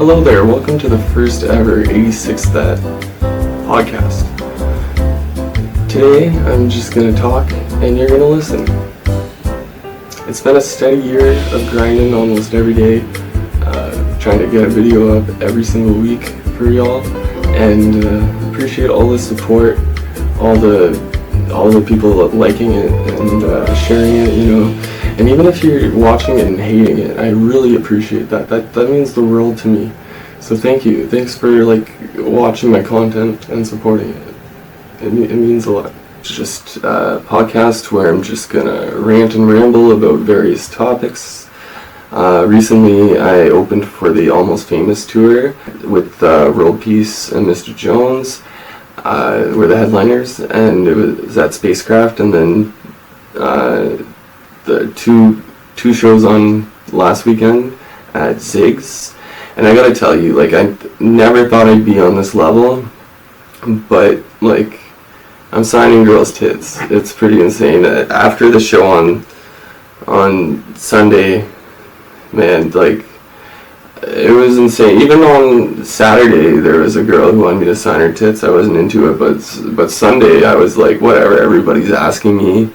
Hello there, welcome to the first ever 86th That podcast. Today I'm just going to talk and you're going to listen. It's been a steady year of grinding almost every day, trying to get a video up every single week for y'all, and appreciate all the support, all the people liking it and sharing it, and even if you're watching it and hating it, I really appreciate that. That means the world to me. So thank you. Thanks for watching my content and supporting it. It means a lot. It's just a podcast where I'm just gonna rant and ramble about various topics. Recently I opened for the Almost Famous tour with World Peace and Mr. Jones. Were the headliners, and it was at Spacecraft, and then the two shows on last weekend at Ziggs. And I gotta tell you, I never thought I'd be on this level, but I'm signing girls' tits. It's pretty insane. After the show on Sunday, man, it was insane. Even on Saturday, there was a girl who wanted me to sign her tits. I wasn't into it, but Sunday, I was like, whatever, everybody's asking me.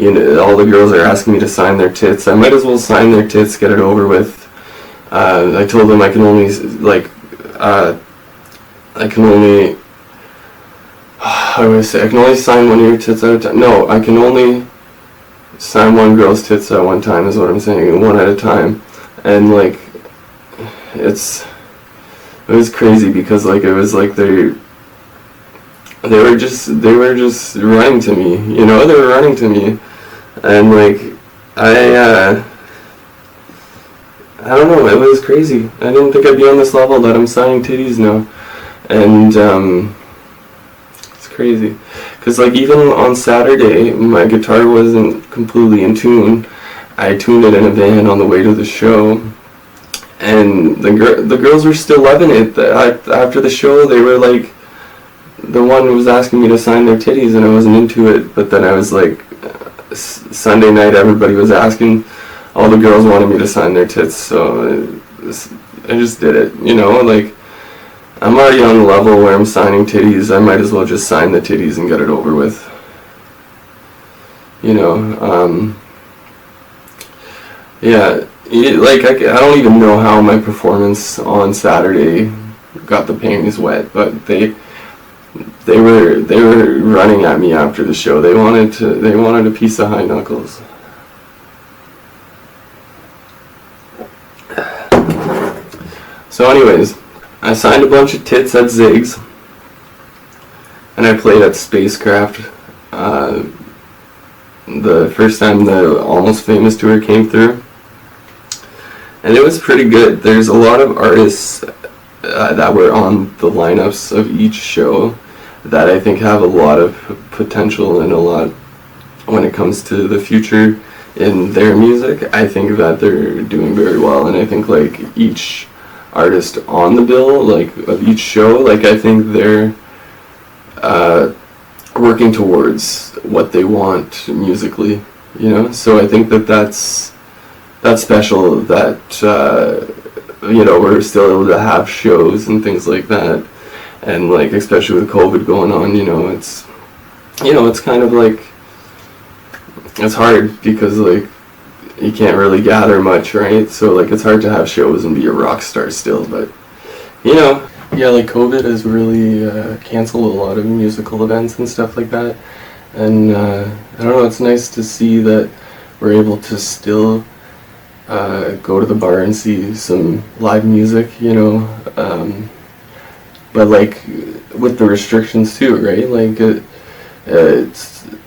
All the girls are asking me to sign their tits. I might as well sign their tits, get it over with. I told them I can only, how do I say, I can only sign one of your tits at a time. No, I can only sign one girl's tits at one time, is what I'm saying, one at a time. And it was crazy because it was they were just running to me, they were running to me, and I don't know, it was crazy. I didn't think I'd be on this level that I'm signing titties now, and it's crazy, because even on Saturday, my guitar wasn't completely in tune. I tuned it in a van on the way to the show, and the girls were still loving it. After the show, they were the one was asking me to sign their titties, and I wasn't into it. But then I was Sunday night, everybody was asking. All the girls wanted me to sign their tits, so I just did it. I'm already on the level where I'm signing titties. I might as well just sign the titties and get it over with. Yeah. I don't even know how my performance on Saturday got the panties wet, but they were running at me after the show. They wanted a piece of High Knuckles. So anyways, I signed a bunch of tits at Ziggs, and I played at Spacecraft the first time the Almost Famous tour came through, and it was pretty good. There's a lot of artists that were on the lineups of each show that I think have a lot of potential and a lot when it comes to the future in their music. I think that they're doing very well, and I think each artist on the bill of each show, I think they're working towards what they want musically, so I think that's special that we're still able to have shows and things like that. And especially with COVID going on, it's it's kind of it's hard because you can't really gather much, right? So it's hard to have shows and be a rock star still, but COVID has really canceled a lot of musical events and stuff like that. And I don't know, it's nice to see that we're able to still go to the bar and see some live music, but with the restrictions too, right?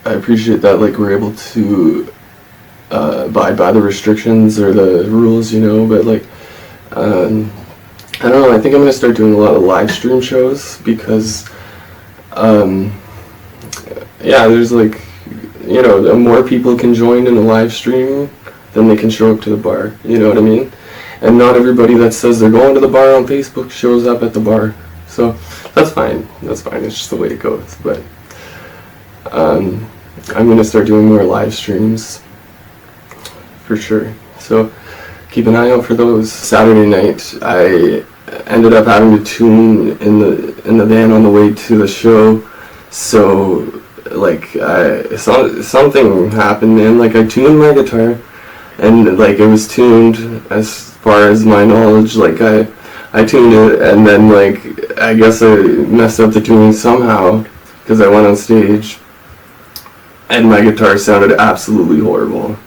I appreciate that we're able to abide by the restrictions or the rules, but I don't know, I think I'm gonna start doing a lot of live stream shows because there's the more people can join in a live stream, then they can show up to the bar, you know what I mean? And not everybody that says they're going to the bar on Facebook shows up at the bar. So that's fine, it's just the way it goes. But I'm going to start doing more live streams for sure. So keep an eye out for those. Saturday night, I ended up having to tune in the van on the way to the show. So like something happened, man. Like I tuned my guitar, and like it was tuned as far as my knowledge. Like I tuned it, and then like I guess I messed up the tuning somehow because I went on stage, and my guitar sounded absolutely horrible.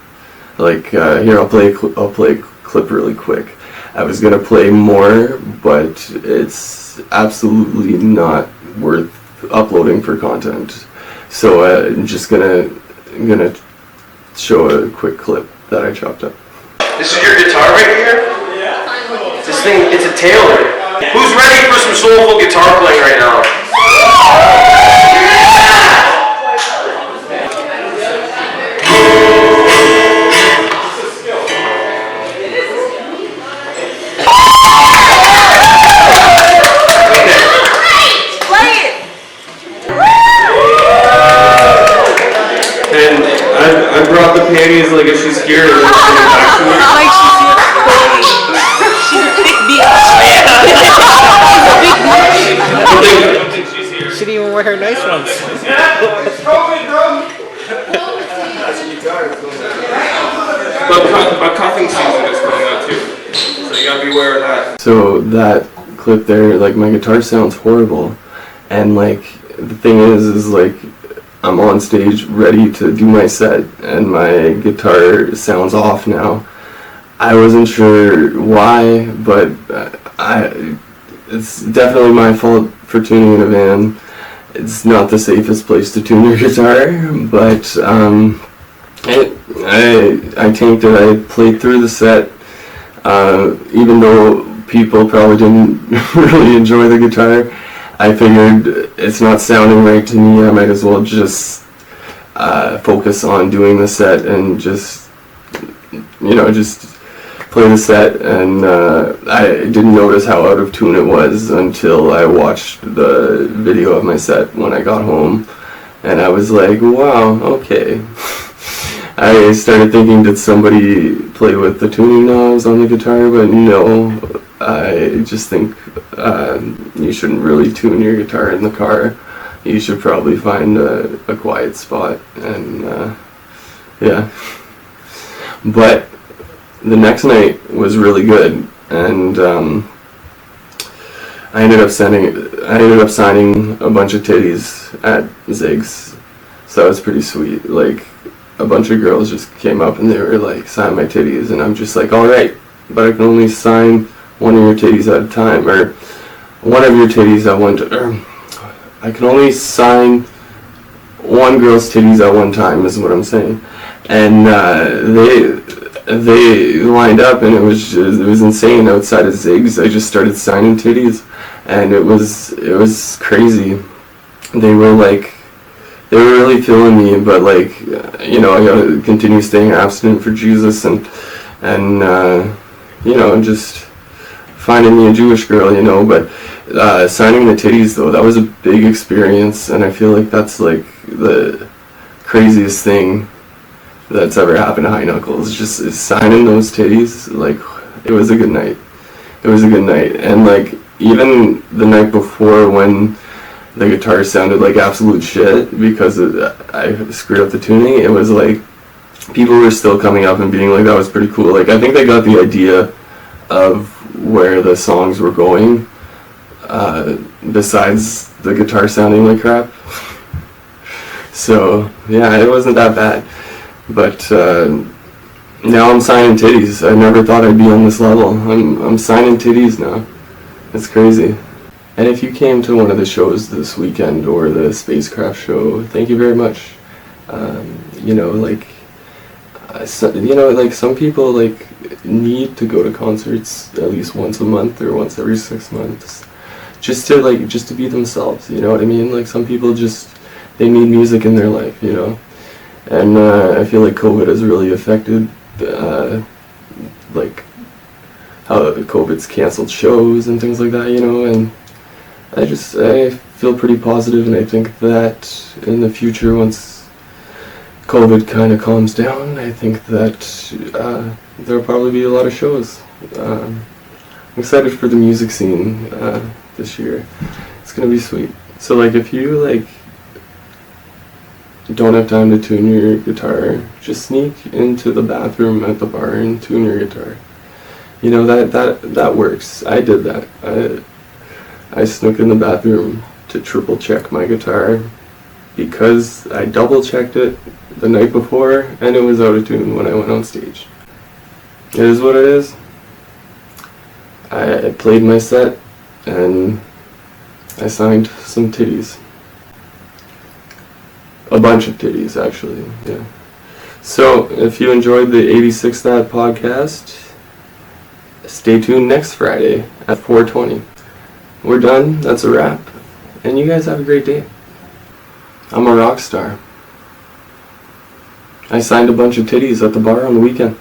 Like here, I'll play a clip really quick. I was gonna play more, but it's absolutely not worth uploading for content. So I'm just gonna show a quick clip that I chopped up. This is your guitar right here? Yeah. This thing, it's a Taylor. Who's ready for some soulful guitar playing right now? I brought the panties like if she's here and then she's back to me. Like she's she's a big bitch. She didn't even wear her nice ones. But cuffing season is coming out too, so you gotta be aware of that. So that clip there, like my guitar sounds horrible, and like the thing is like I'm on stage ready to do my set and my guitar sounds off now. I wasn't sure why, but it's definitely my fault for tuning in a van. It's not the safest place to tune your guitar, but I tanked it. I played through the set, even though people probably didn't really enjoy the guitar. I figured it's not sounding right to me. I might as well just focus on doing the set and just play the set. And I didn't notice how out of tune it was until I watched the video of my set when I got home, and I was like, wow, okay. I started thinking, did somebody play with the tuning knobs on the guitar? But no, I just think you shouldn't really tune your guitar in the car. You should probably find a quiet spot, and yeah. But the next night was really good, and I ended up signing a bunch of titties at Zig's, so that was pretty sweet. Like a bunch of girls just came up and they were like, sign my titties, and I'm just like, all right, but I can only sign one of your titties at a time, or one of your titties at one time. I can only sign one girl's titties at one time, is what I'm saying. And they lined up, and it was insane outside of Zig's. I just started signing titties, and it was crazy. They were really feeling me, but like, I gotta continue staying abstinent for Jesus, and just finding me a Jewish girl, but signing the titties, though, that was a big experience, and I feel like that's like the craziest thing that's ever happened to High Knuckles. Just signing those titties. Like, it was a good night. And like, even the night before, when the guitar sounded like absolute shit because I screwed up the tuning, it was like people were still coming up and being like, that was pretty cool. Like, I think they got the idea of where the songs were going, besides the guitar sounding like crap. So yeah, it wasn't that bad. But now I'm signing titties. I never thought I'd be on this level. I'm signing titties now. It's crazy. And if you came to one of the shows this weekend, or the spacecraft show, thank you very much. Some people need to go to concerts at least once a month or once every 6 months, just to be themselves. You know what I mean? Like, some people they need music in their life, And I feel like COVID has really affected how COVID's canceled shows and things like that, and I feel pretty positive, and I think that in the future, once COVID kind of calms down, I think that there'll probably be a lot of shows. I'm excited for the music scene this year. It's gonna be sweet. So like if you like don't have time to tune your guitar, just sneak into the bathroom at the bar and tune your guitar. You know, that works. I did that. I snuck in the bathroom to triple check my guitar because I double checked it the night before and it was out of tune when I went on stage. It is what it is. I played my set and I signed some titties. A bunch of titties, actually, yeah. So, if you enjoyed the 86 That podcast, stay tuned next Friday at 4:20. We're done, that's a wrap. And you guys have a great day. I'm a rock star. I signed a bunch of titties at the bar on the weekend.